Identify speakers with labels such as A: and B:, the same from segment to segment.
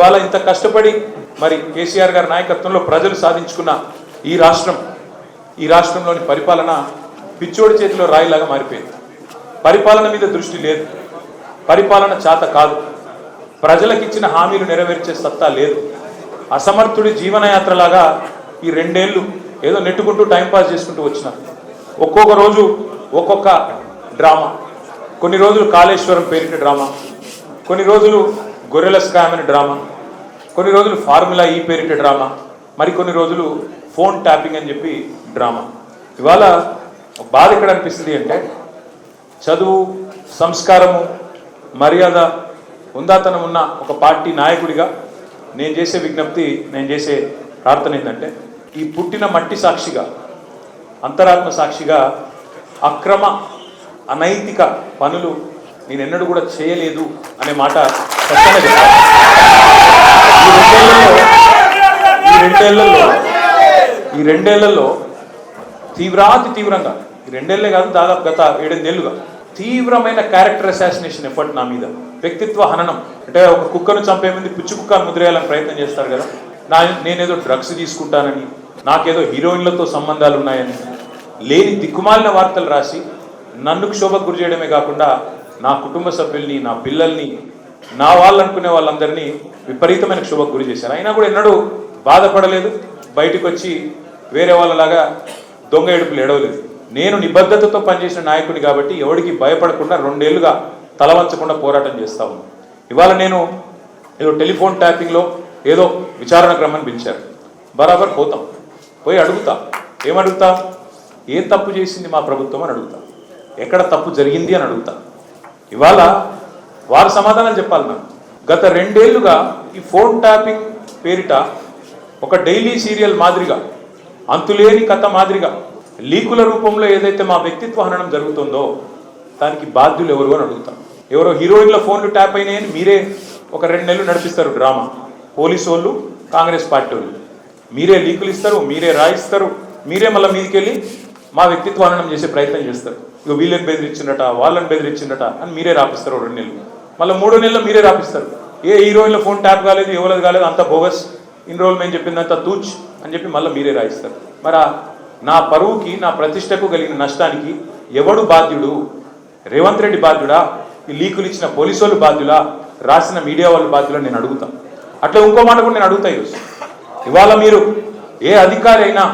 A: ఇవాళ ఇంత కష్టపడి మరి కేసీఆర్ గారి నాయకత్వంలో ప్రజలు సాధించుకున్న ఈ రాష్ట్రంలోని పరిపాలన పిచ్చోడి చేతిలో రాయిలాగా మారిపోయింది. పరిపాలన మీద దృష్టి లేదు, పరిపాలన చేత కాదు, ప్రజలకు ఇచ్చిన హామీలు నెరవేర్చే సత్తా లేదు. అసమర్థుడి జీవనయాత్రలాగా ఈ 2 ఏళ్ళు ఏదో నెట్టుకుంటూ టైంపాస్ చేసుకుంటూ వచ్చినారు. ఒక్కొక్క రోజు ఒక్కొక్క డ్రామా. కొన్ని రోజులు కాళేశ్వరం పేరిట డ్రామా, కొన్ని రోజులు గొర్రెల స్కామ్ అనే డ్రామా, కొన్ని రోజులు ఫార్ములా ఈ పేరిట డ్రామా, మరికొన్ని రోజులు ఫోన్ ట్యాపింగ్ అని చెప్పి డ్రామా. ఇవాళ బాధ ఎక్కడ అనిపిస్తుంది అంటే చదువు, సంస్కారము, మర్యాద, ఉందాతనం ఉన్న ఒక పార్టీ నాయకుడిగా నేను చేసే విజ్ఞప్తి, నేను చేసే ప్రార్థన ఏంటంటే ఈ పుట్టిన మట్టి సాక్షిగా, అంతరాత్మ సాక్షిగా అక్రమ అనైతిక పనులు నేను ఎన్నడూ కూడా చేయలేదు అనే మాట ఖచ్చితంగా చెప్పాలి. ఈ రెండేళ్లలో తీవ్రంగా, ఈ 2 ఏళ్లే కాదు, దాదాపు గత 7-8 ఏళ్లుగా తీవ్రమైన క్యారెక్టర్ అసాసినేషన్ ఎఫర్ట్ నా మీద, వ్యక్తిత్వ హననం. అంటే ఒక కుక్కను చంపే ముందు పిచ్చి కుక్కను ముద్రేయాలని ప్రయత్నం చేస్తారు కదా, నేనేదో డ్రగ్స్ తీసుకుంటానని, నాకేదో హీరోయిన్లతో సంబంధాలు ఉన్నాయని లేని దిక్కుమాలిన వార్తలు రాసి నన్ను క్షోభకు గురి చేయడమే కాకుండా నా కుటుంబ సభ్యుల్ని, నా పిల్లల్ని, నా వాళ్ళు అనుకునే వాళ్ళందరినీ విపరీతమైన క్షోభకు గురి చేశారు. అయినా కూడా ఎన్నడూ బాధపడలేదు, బయటకు వచ్చి వేరే వాళ్ళలాగా దొంగ ఏడుపులు ఏడవలేదు. నేను నిబద్ధతతో పనిచేసిన నాయకుడి కాబట్టి ఎవరికి భయపడకుండా 2 ఏళ్లుగా తలవంచకుండా పోరాటం చేస్తా ఉన్నాను. ఇవాళ నేను ఏదో టెలిఫోన్ ట్యాపింగ్లో ఏదో విచారణకు రమ్మని పిలిచారు, బరాబర్ పోతాం, పోయి అడుగుతా. ఏమడుగుతా? ఏం తప్పు చేసింది మా ప్రభుత్వం అని అడుగుతా, ఎక్కడ తప్పు జరిగింది అని అడుగుతా. ఇవాళ వారు సమాధానం చెప్పాలి నాకు. గత 2 ఏళ్లుగా ఈ ఫోన్ ట్యాపింగ్ పేరిట ఒక డైలీ సీరియల్ మాదిరిగా, అంతులేని కథ మాదిరిగా లీకుల రూపంలో ఏదైతే మా వ్యక్తిత్వ హననం జరుగుతుందో దానికి బాధ్యులు ఎవరు అని అడుగుతాం. ఎవరో హీరోయిన్ల ఫోన్లు ట్యాప్ అయినాయని మీరే ఒక 2 నెలలు నడిపిస్తారు డ్రామా. పోలీసు వాళ్ళు, కాంగ్రెస్ పార్టీ వాళ్ళు మీరే లీకులు ఇస్తారు, మీరే రాయిస్తారు, మీరే మళ్ళీ మీదికి వెళ్ళి మా వ్యక్తిత్వ హననం చేసే ప్రయత్నం చేస్తారు. ఇక వీళ్ళని బెదిరించిందట, వాళ్ళని బెదిరించిందట అని మీరే రాపిస్తారు 2 నెలలు. మళ్ళీ 3 నెలలు మీరే రాపిస్తారు. ఏ హీరోయిన్ల ఫోన్ ట్యాప్ కాలేదు, ఎవరిది కాలేదు, అంత బోగస్, ఇన్ని రోజులు మేము చెప్పిందంతా తూచ్ అని చెప్పి మళ్ళీ మీరే రాయిస్తారు. మరి నా పరువుకి, నా ప్రతిష్టకు కలిగిన నష్టానికి ఎవడు బాధ్యుడు? రేవంత్ రెడ్డి బాధ్యుడా? ఈ లీకులు ఇచ్చిన పోలీసు వాళ్ళు బాధ్యులా? రాసిన మీడియా వాళ్ళు బాధ్యులా? నేను అడుగుతాను. అట్లా ఇంకో మాట కూడా నేను అడుగుతా. ఈరోజు ఇవాళ మీరు ఏ అధికారి అయినా,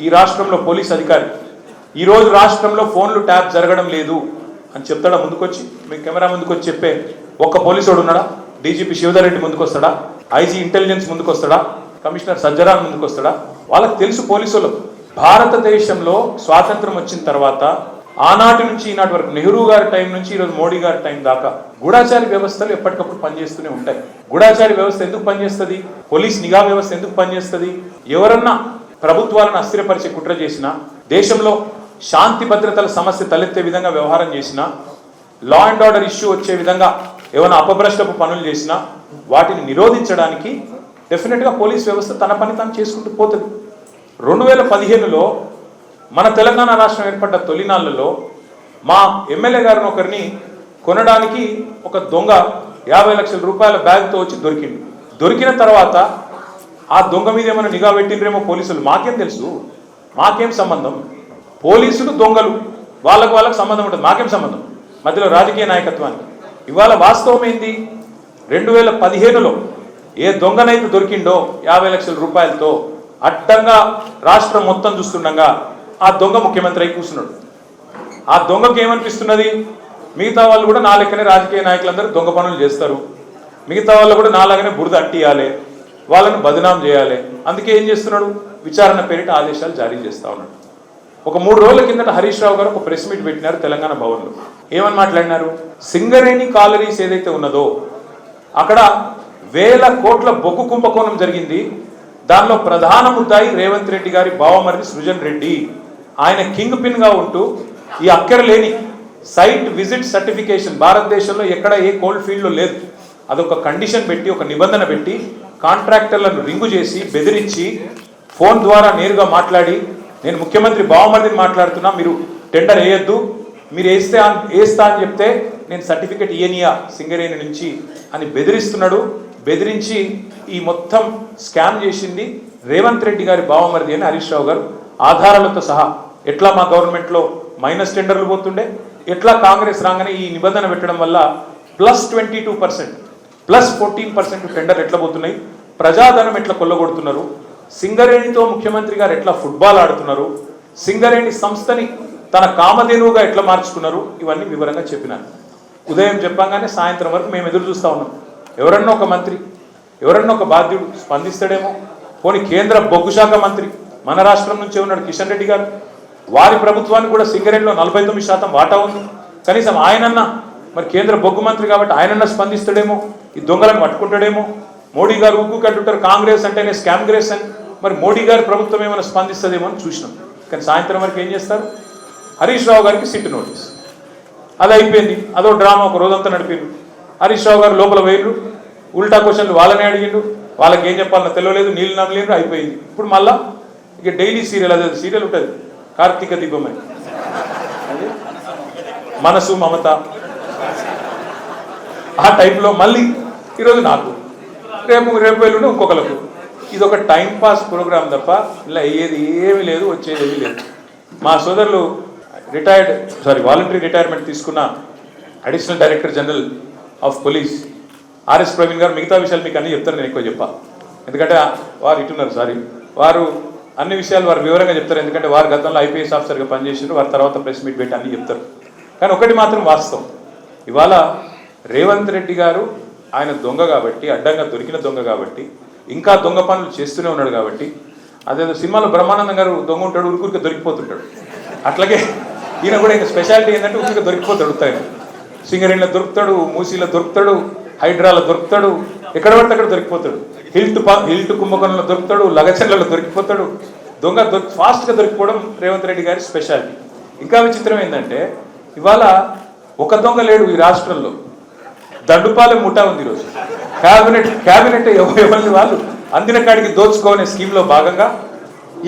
A: ఈ రాష్ట్రంలో పోలీస్ అధికారి ఈరోజు రాష్ట్రంలో ఫోన్లు ట్యాప్ జరగడం లేదు అని చెప్తాడా? ముందుకొచ్చి మీ కెమెరా ముందుకొచ్చి చెప్పే ఒక్క పోలీసుడు ఉన్నాడా? డీజీపీ శివధర్ రెడ్డి ముందుకు వస్తాడా? ఐజీ ఇంటెలిజెన్స్ ముందుకు వస్తాడా? కమిషనర్ సజ్జరాన్ ముందుకు వస్తాడా? వాళ్ళకి తెలుసు పోలీసులు. భారతదేశంలో స్వాతంత్రం వచ్చిన తర్వాత ఆనాటి నుంచి ఈనాటి వరకు, నెహ్రూ గారి టైం నుంచి ఈరోజు మోడీ గారి టైం దాకా గూఢాచారి వ్యవస్థలు ఎప్పటికప్పుడు పనిచేస్తూనే ఉంటాయి. గూఢాచారి వ్యవస్థ ఎందుకు పనిచేస్తుంది? పోలీస్ నిఘా వ్యవస్థ ఎందుకు పనిచేస్తుంది? ఎవరన్నా ప్రభుత్వాలను అస్థిరపరిచే కుట్ర చేసినా, దేశంలో శాంతి భద్రతల సమస్య తలెత్తే విధంగా వ్యవహారం చేసినా, లా అండ్ ఆర్డర్ ఇష్యూ వచ్చే విధంగా ఏమైనా అపభ్రష్టపు పనులు చేసినా వాటిని నిరోధించడానికి డెఫినెట్గా పోలీస్ వ్యవస్థ తన పని తాను చేసుకుంటూ పోతుంది. 2015లో మన తెలంగాణ రాష్ట్రం ఏర్పడ్డ తొలినాళ్లలో మా ఎమ్మెల్యే గారిని ఒకరిని కొనడానికి ఒక దొంగ 50 లక్షల రూపాయల బ్యాగ్తో వచ్చి దొరికింది. దొరికిన తర్వాత ఆ దొంగ మీద ఏమైనా నిఘా పెట్టిండ్రేమో పోలీసులు. మాకేం తెలుసు? మాకేం సంబంధం? పోలీసులు దొంగలు, వాళ్ళకు సంబంధం ఉంటుంది, మాకేం సంబంధం? మధ్యలో రాజకీయ నాయకత్వానికి. ఇవాళ వాస్తవం ఏంది? 2015లో ఏ దొంగనైతే దొరికిండో 50 లక్షల రూపాయలతో అడ్డంగా రాష్ట్రం మొత్తం చూస్తుండగా ఆ దొంగ ముఖ్యమంత్రి అయి కూర్చున్నాడు. ఆ దొంగకి ఏమనిపిస్తున్నది? మిగతా వాళ్ళు కూడా నా లెక్కనే రాజకీయ నాయకులందరూ దొంగ పనులు చేస్తారు, మిగతా వాళ్ళు కూడా నాలాగానే బురద అట్టియాలి, వాళ్ళని బదనాం చేయాలి. అందుకే ఏం చేస్తున్నాడు? విచారణ పేరిట ఆదేశాలు జారీ చేస్తా ఉన్నాడు. ఒక 3 రోజుల కిందట హరీష్ రావు గారు ఒక ప్రెస్ మీట్ పెట్టినారు తెలంగాణ భవన్లో. ఏమని మాట్లాడినారు? సింగరేణి కాలరీస్ ఏదైతే ఉన్నదో అక్కడ 1000 కోట్ల బొగ్గు కుంభకోణం జరిగింది. దానిలో ప్రధాన ముద్దాయి రేవంత్ రెడ్డి గారి బావమరిది సృజన్ రెడ్డి. ఆయన కింగ్ పిన్ గా ఉంటూ ఈ అక్కరలేని సైట్ విజిట్ సర్టిఫికేషన్ భారతదేశంలో ఎక్కడ ఏ కోల్డ్ ఫీల్డ్లో లేదు, అదొక కండిషన్ పెట్టి, ఒక నిబంధన పెట్టి కాంట్రాక్టర్లను రింగు చేసి బెదిరించి ఫోన్ ద్వారా నేరుగా మాట్లాడి, నేను ముఖ్యమంత్రి బావమరిదిని మాట్లాడుతున్నా, మీరు టెండర్ వేయొద్దు, మీరు వేస్తా అని చెప్తే నేను సర్టిఫికెట్ ఇయ్యనియా సింగరేణి నుంచి అని బెదిరిస్తున్నాడు. బెదిరించి ఈ మొత్తం స్కామ్ చేసింది రేవంత్ రెడ్డి గారి బావమరిది అని హరీష్ రావు గారు ఆధారాలతో సహా ఎట్లా మా గవర్నమెంట్లో మైనస్ టెండర్లు పోతుండే, ఎట్లా కాంగ్రెస్ రాగానే ఈ నిబంధన పెట్టడం వల్ల +22% +14% టెండర్ ఎట్లా పోతున్నాయి, ప్రజాధనం ఎట్లా కొల్లగొడుతున్నారు, సింగరేణితో ముఖ్యమంత్రి గారు ఎట్లా ఫుట్బాల్ ఆడుతున్నారు, సింగరేణి సంస్థని తన కామధేనువుగా ఎట్లా మార్చుకున్నారు, ఇవన్నీ వివరంగా చెప్పినాను. ఉదయం చెప్పంగానే సాయంత్రం వరకు మేము ఎదురు చూస్తూ ఉన్నాం. ఎవరన్నా ఒక మంత్రి, ఎవరన్నా ఒక బాధ్యుడు స్పందిస్తాడేమో. పోనీ కేంద్ర బొగ్గు శాఖ మంత్రి మన రాష్ట్రం నుంచే ఉన్నాడు కిషన్ రెడ్డి గారు, వారి ప్రభుత్వానికి కూడా సింగరేణిలో 49% వాటా ఉంది. కనీసం ఆయనన్నా, మరి కేంద్ర బొగ్గు మంత్రి కాబట్టి ఆయనన్నా స్పందిస్తాడేమో, ఈ దొంగలను పట్టుకుంటాడేమో. మోడీ గారు ఉక్కు కట్టుంటారు, కాంగ్రెస్ అంటేనే స్కామ్ గ్రేస్ అని, మరి మోడీ గారి ప్రభుత్వం ఏమైనా స్పందిస్తుందేమో అని చూసినాం. కానీ సాయంత్రం వరకు ఏం చేస్తారు, హరీష్ రావు గారికి సిట్ నోటీస్. అది అయిపోయింది, అదో డ్రామా ఒక రోజంతా నడిపిండు. హరీష్ రావు గారు లోపల వేయరు, ఉల్టా క్వశ్చన్లు వాళ్ళనే అడిగిండు, వాళ్ళకి ఏం చెప్పాలన్నా తెలియలేదు, నీళ్ళు నమ్మలేరు, అయిపోయింది. ఇప్పుడు మళ్ళా ఇక డైలీ సీరియల్, అదే సీరియల్ ఉంటుంది కార్తీక దీపం అని, మనసు మమత, ఆ టైంలో మళ్ళీ ఈరోజు నాకు, రేపు వెళ్ళుండి ఇంకొకరికి. ఇది ఒక టైంపాస్ ప్రోగ్రామ్ తప్ప ఇలా అయ్యేది ఏమీ లేదు, వచ్చేది ఏమీ లేదు. మా సోదరులు వాలంటరీ రిటైర్మెంట్ తీసుకున్న additional director general of police RS Praveen గారు మిగతా విషయాలు మీకు అన్నీ చెప్తారు, నేను ఎక్కువ చెప్పా. ఎందుకంటే వారు ఇటున్నారు, వారు అన్ని విషయాలు వారు వివరంగా చెప్తారు. ఎందుకంటే వారు గతంలో ఐపీఎస్ ఆఫీసర్గా పనిచేసారు, వారి తర్వాత ప్రెస్ మీట్ పెట్టి అన్నీ చెప్తారు. కానీ ఒకటి మాత్రం వాస్తవం, ఇవాళ రేవంత్ రెడ్డి గారు ఆయన దొంగ కాబట్టి, అడ్డంగా దొరికిన దొంగ కాబట్టి, ఇంకా దొంగ పనులు చేస్తూనే ఉన్నాడు కాబట్టి, అదేదో సినిమాలో బ్రహ్మానందం గారు దొంగ ఉంటాడు, ఉరుకురికి దొరికిపోతుంటాడు, అట్లాగే ఈయన కూడా ఇంకా స్పెషాలిటీ ఏంటంటే ఉరికి దొరికిపోతాడు. ఆయన సింగరేణిలో దొరుకుతాడు, మూసీలో దొరుకుతాడు, హైడ్రాలో దొరుకుతాడు, ఎక్కడ పడితే అక్కడ దొరికిపోతాడు, హిల్ట్ కుంభకోణంలో దొరుకుతాడు, లగచర్లలో దొరికిపోతాడు. దొంగ ఫాస్ట్గా దొరికిపోవడం రేవంత్ రెడ్డి గారి స్పెషాలిటీ. ఇంకా విచిత్రం ఏంటంటే ఇవాళ ఒక దొంగ లేడు ఈ రాష్ట్రంలో, దండుపాలె ముఠా ఉంది. ఈరోజు క్యాబినెట్ ఎవరిని వాళ్ళు అందిన కాడికి దోచుకోనే స్కీమ్లో భాగంగా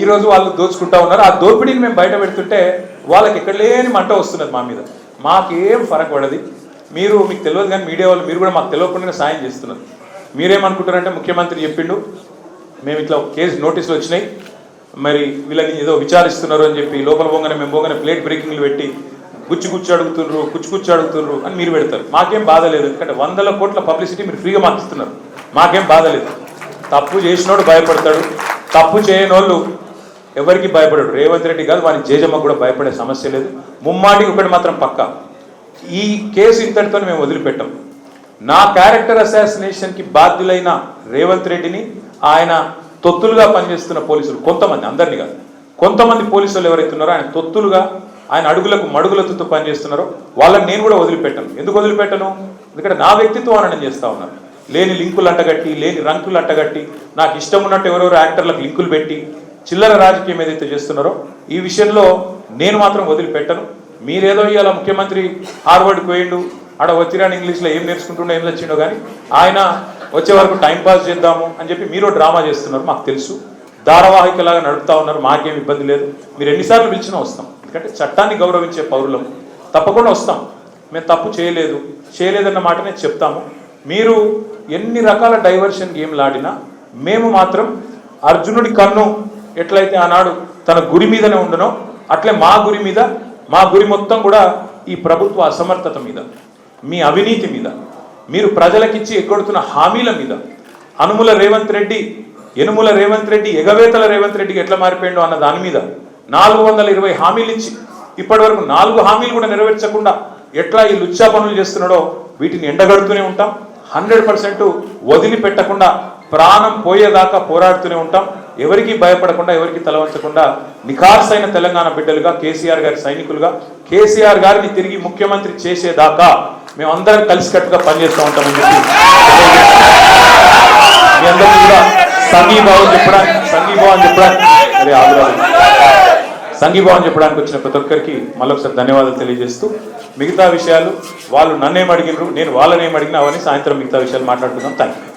A: ఈరోజు వాళ్ళు దోచుకుంటా ఉన్నారు. ఆ దోపిడీని మేము బయట పెడుతుంటే వాళ్ళకి ఎక్కడ లేని మంట వస్తున్నది మా మీద. మాకేం ఫరక్ పడది, మీకు తెలియదు కానీ మీడియా వాళ్ళు మీరు కూడా మాకు తెలియకుండా సాయం చేస్తున్నారు. మీరేమనుకుంటారంటే ముఖ్యమంత్రి చెప్పిండు, మేము ఇట్లా కేసు నోటీసులు వచ్చినాయి, మరి వీళ్ళని ఏదో విచారిస్తున్నారు అని చెప్పి లోపల పోగానే మేము పోగానే ప్లేట్ బ్రేకింగ్లు పెట్టి కుచ్చి అడుగుతున్నారు అని మీరు పెడతారు. మాకేం బాధ లేదు, ఎందుకంటే 100 కోట్ల పబ్లిసిటీ మీరు ఫ్రీగా మాకు ఇస్తున్నారు, మాకేం బాధ లేదు. తప్పు చేసినోడు భయపడతాడు, తప్పు చేయని వాళ్ళు ఎవరికి భయపడాడు. రేవంత్ రెడ్డి కాదు, వారి జేజమ్మకు కూడా భయపడే సమస్య లేదు. ముమ్మాటికి ఒకటి మాత్రం పక్కా, ఈ కేసు ఇంతటితో మేము వదిలిపెట్టాం. నా క్యారెక్టర్ అసాసినేషన్కి బాధ్యులైన రేవంత్ రెడ్డిని ఆయన తొత్తులుగా పనిచేస్తున్న పోలీసులు కొంతమంది, అందరినీ కాదు, కొంతమంది పోలీసులు ఎవరైతే ఉన్నారో ఆయన తొత్తులుగా, ఆయన అడుగులకు మడుగులతో పనిచేస్తున్నారో వాళ్ళని నేను కూడా వదిలిపెట్టాను. ఎందుకు వదిలిపెట్టను? ఎందుకంటే నా వ్యక్తిత్వం అనడం చేస్తూ ఉన్నారు. లేని లింకులు అంటగట్టి, లేని రంకులు అంటగట్టి, నాకు ఇష్టం ఉన్నట్టు ఎవరెవరు యాక్టర్లకు లింకులు పెట్టి చిల్లర రాజకీయం ఏదైతే చేస్తున్నారో ఈ విషయంలో నేను మాత్రం వదిలిపెట్టను. మీరేదో ఇవాళ ముఖ్యమంత్రి హార్వర్డ్కి పోయిండు, ఆడ వచ్చిరాని ఇంగ్లీష్లో ఏం నేర్చుకుంటుండో ఏం తెచ్చిండో కానీ ఆయన వచ్చే వరకు టైంపాస్ చేద్దాము అని చెప్పి మీరు డ్రామా చేస్తున్నారు, మాకు తెలుసు. ధారావాహికలాగా నడుపుతా ఉన్నారు, మాకేం ఇబ్బంది లేదు. మీరు ఎన్నిసార్లు పిలిచినా వస్తాం, ఎందుకంటే చట్టాన్ని గౌరవించే పౌరులం, తప్పకుండా వస్తాం. మేము తప్పు చేయలేదన్న మాటనే చెప్తాము. మీరు ఎన్ని రకాల డైవర్షన్ గేమ్లు ఆడినా మేము మాత్రం అర్జునుడి కన్ను ఎట్లయితే ఆనాడు తన గురి మీదనే ఉండనో అట్లే మా గురి మొత్తం కూడా ఈ ప్రభుత్వ అసమర్థత మీద, మీ అవినీతి మీద, మీరు ప్రజలకిచ్చి ఎగ్గొడుతున్న హామీల మీద, యనుమల రేవంత్ రెడ్డి ఎగవేతల రేవంత్ రెడ్డికి ఎట్లా మారిపోయిండో అన్న దాని మీద 420 హామీలు ఇచ్చి ఇప్పటి వరకు 4 హామీలు కూడా నెరవేర్చకుండా ఎట్లా ఈ లుచ్చా పనులు చేస్తున్నాడో వీటిని ఎండగడుతూనే ఉంటాం. 100% వదిలిపెట్టకుండా ప్రాణం పోయేదాకా పోరాడుతూనే ఉంటాం. ఎవరికి భయపడకుండా, ఎవరికి తలవంచకుండా నిఖార్సైన తెలంగాణ బిడ్డలుగా, కేసీఆర్ గారి సైనికులుగా, కేసీఆర్ గారిని తిరిగి ముఖ్యమంత్రి చేసేదాకా మేమందరం కలిసికట్టుగా పనిచేస్తూ ఉంటామని చెప్పి మీ అందరికీ కూడా సంఘీభావం చెప్పడానికి వచ్చిన ప్రతి ఒక్కరికి మళ్ళొకసారి ధన్యవాదాలు తెలియజేస్తూ, మిగతా విషయాలు వాళ్ళు నన్నేం అడిగినారు, నేను వాళ్ళనేం అడిగినా అవన్నీ సాయంత్రం మిగతా విషయాలు మాట్లాడుకుందాం. Thank you.